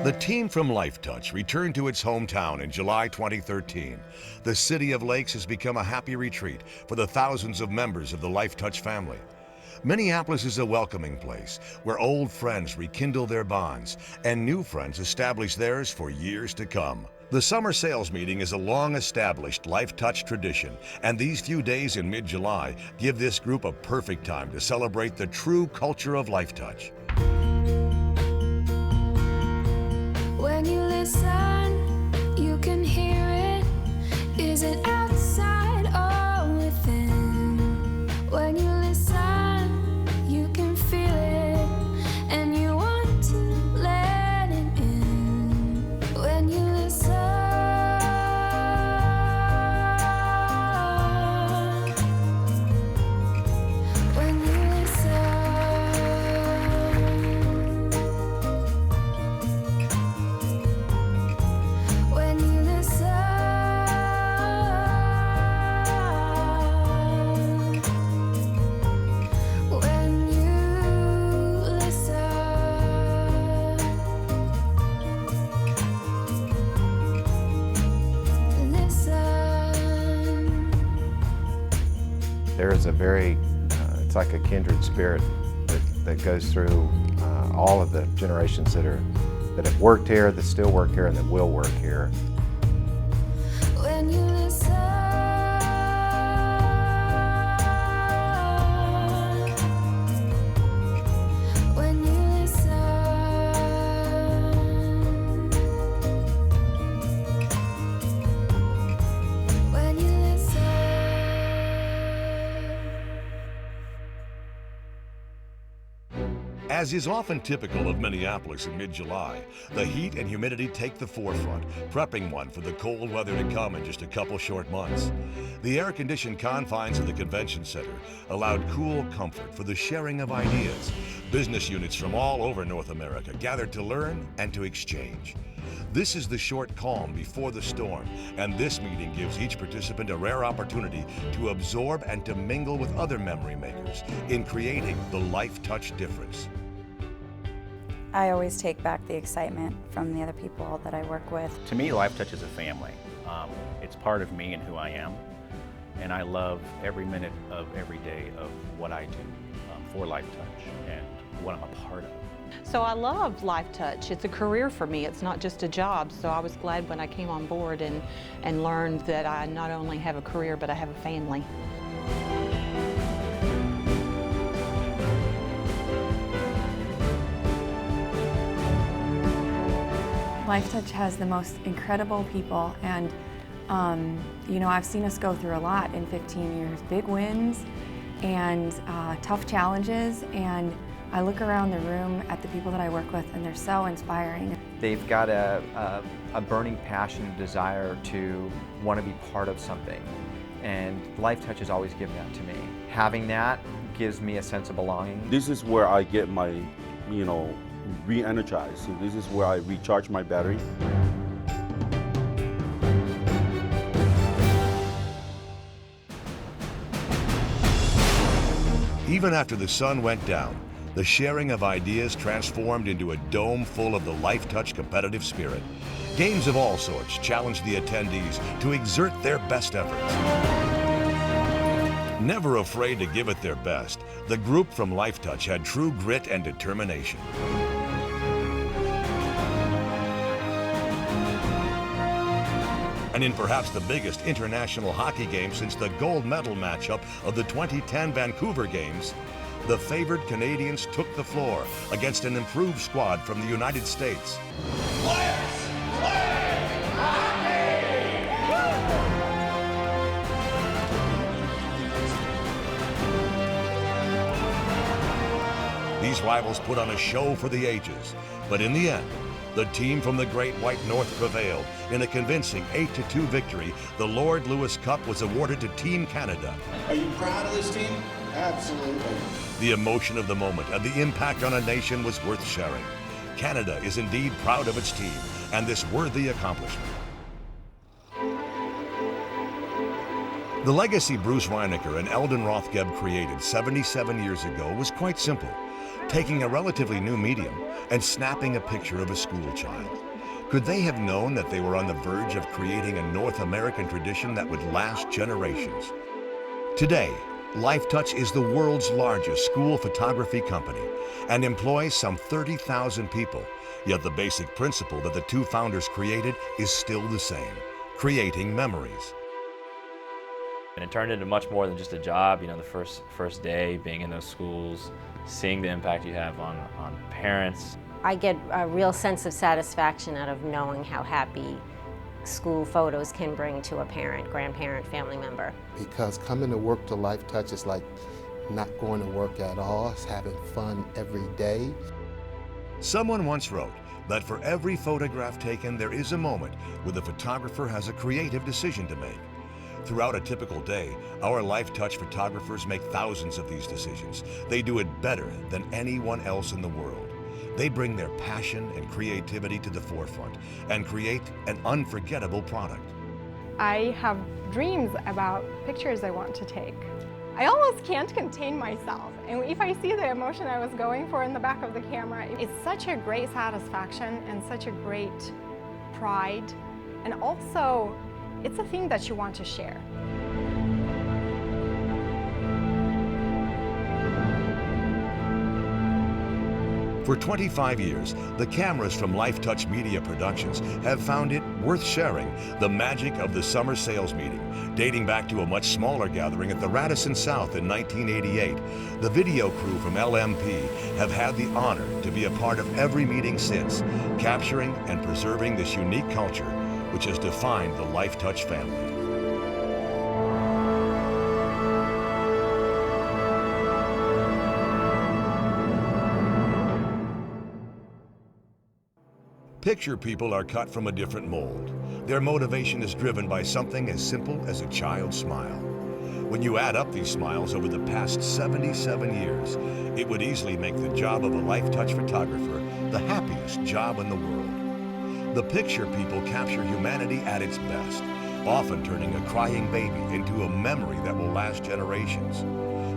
The team from Lifetouch returned to its hometown in July 2013. The City of Lakes has become a happy retreat for the thousands of members of the Lifetouch family. Minneapolis is a welcoming place where old friends rekindle their bonds and new friends establish theirs for years to come. The summer sales meeting is a long-established Lifetouch tradition, and these few days in mid-July give this group a perfect time to celebrate the true culture of Lifetouch. When you listen, you can hear it. Is it outside or within? When you listen, you can feel it, and you want to let it in. When you listen, when you listen. There is a very, it's like a kindred spirit that goes through all of the generations that have worked here, that still work here, and that will work here. When you listen, when you listen, when you listen. As is often typical of Minneapolis in mid-July, the heat and humidity take the forefront, prepping one for the cold weather to come in just a couple short months. The air-conditioned confines of the convention center allowed cool comfort for the sharing of ideas. Business units from all over North America gathered to learn and to exchange. This is the short calm before the storm, and this meeting gives each participant a rare opportunity to absorb and to mingle with other memory makers in creating the Lifetouch difference. I always take back the excitement from the other people that I work with. To me, Lifetouch is a family. It's part of me and who I am, and I love every minute of every day of what I do for Lifetouch and what I'm a part of. So I love Lifetouch. It's a career for me. It's not just a job. So I was glad when I came on board and learned that I not only have a career, but I have a family. Lifetouch has the most incredible people, and you know, I've seen us go through a lot in 15 years. Big wins and tough challenges, and I look around the room at the people that I work with, and they're so inspiring. They've got a burning passion and desire to want to be part of something, and Lifetouch has always given that to me. Having that gives me a sense of belonging. This is where I get my, re-energized. So this is where I recharge my battery. Even after the sun went down, the sharing of ideas transformed into a dome full of the Lifetouch competitive spirit. Games of all sorts challenged the attendees to exert their best efforts. Never afraid to give it their best, the group from Lifetouch had true grit and determination. And in perhaps the biggest international hockey game since the gold medal matchup of the 2010 Vancouver Games, the favored Canadians took the floor against an improved squad from the United States. Let's play hockey! These rivals put on a show for the ages, but in the end, the team from the Great White North prevailed. In a convincing 8-2 victory, the Lord Lewis Cup was awarded to Team Canada. Are you proud of this team? Absolutely. The emotion of the moment and the impact on a nation was worth sharing. Canada is indeed proud of its team and this worthy accomplishment. The legacy Bruce Reinecker and Eldon Rothgeb created 77 years ago was quite simple. taking a relatively new medium and snapping a picture of a school child. Could they have known that they were on the verge of creating a North American tradition that would last generations? Today, Lifetouch is the world's largest school photography company and employs some 30,000 people, yet the basic principle that the two founders created is still the same: creating memories. And it turned into much more than just a job. You know, the first day being in those schools, seeing the impact you have on parents. I get a real sense of satisfaction out of knowing how happy school photos can bring to a parent, grandparent, family member. Because coming to work to Lifetouch is like not going to work at all. It's having fun every day. Someone once wrote that for every photograph taken, there is a moment where the photographer has a creative decision to make. Throughout a typical day, our Lifetouch photographers make thousands of these decisions. They do it better than anyone else in the world. They bring their passion and creativity to the forefront and create an unforgettable product. I have dreams about pictures I want to take. I almost can't contain myself. And if I see the emotion I was going for in the back of the camera, it's such a great satisfaction and such a great pride. And also, it's a thing that you want to share. For 25 years, the cameras from Lifetouch Media Productions have found it worth sharing the magic of the summer sales meeting, dating back to a much smaller gathering at the Radisson South in 1988. The video crew from LMP have had the honor to be a part of every meeting since, capturing and preserving this unique culture which has defined the Lifetouch family. Picture people are cut from a different mold. Their motivation is driven by something as simple as a child's smile. When you add up these smiles over the past 77 years, it would easily make the job of a Lifetouch photographer the happiest job in the world. The picture people capture humanity at its best, often turning a crying baby into a memory that will last generations.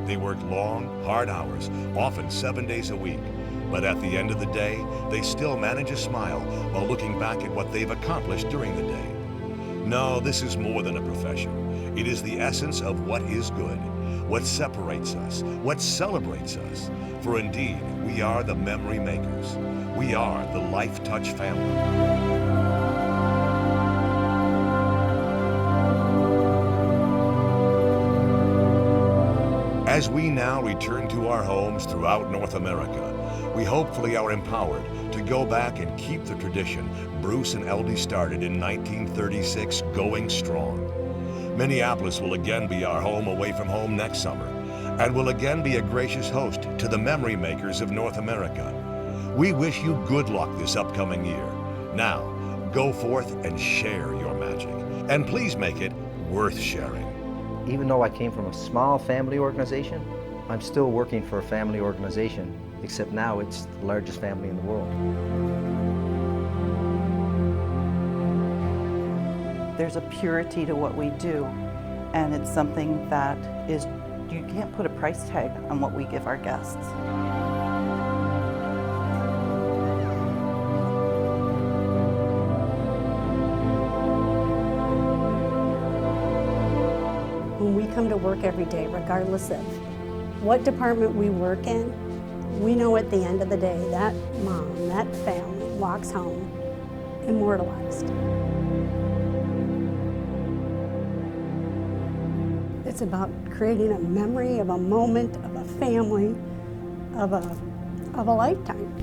They work long, hard hours, often 7 days a week. But at the end of the day, they still manage a smile while looking back at what they've accomplished during the day. No, this is more than a profession. It is the essence of what is good, what separates us, what celebrates us. For indeed, we are the memory makers. We are the Lifetouch family. As we now return to our homes throughout North America, we hopefully are empowered to go back and keep the tradition Bruce and Eldie started in 1936 going strong. Minneapolis will again be our home away from home next summer, and will again be a gracious host to the memory makers of North America. We wish you good luck this upcoming year. Now, go forth and share your magic, and please make it worth sharing. Even though I came from a small family organization, I'm still working for a family organization, except now it's the largest family in the world. There's a purity to what we do, and it's something that is, you can't put a price tag on what we give our guests. When we come to work every day, regardless of what department we work in, we know at the end of the day that mom, that family walks home immortalized. It's about creating a memory of a moment, of a family, of a lifetime.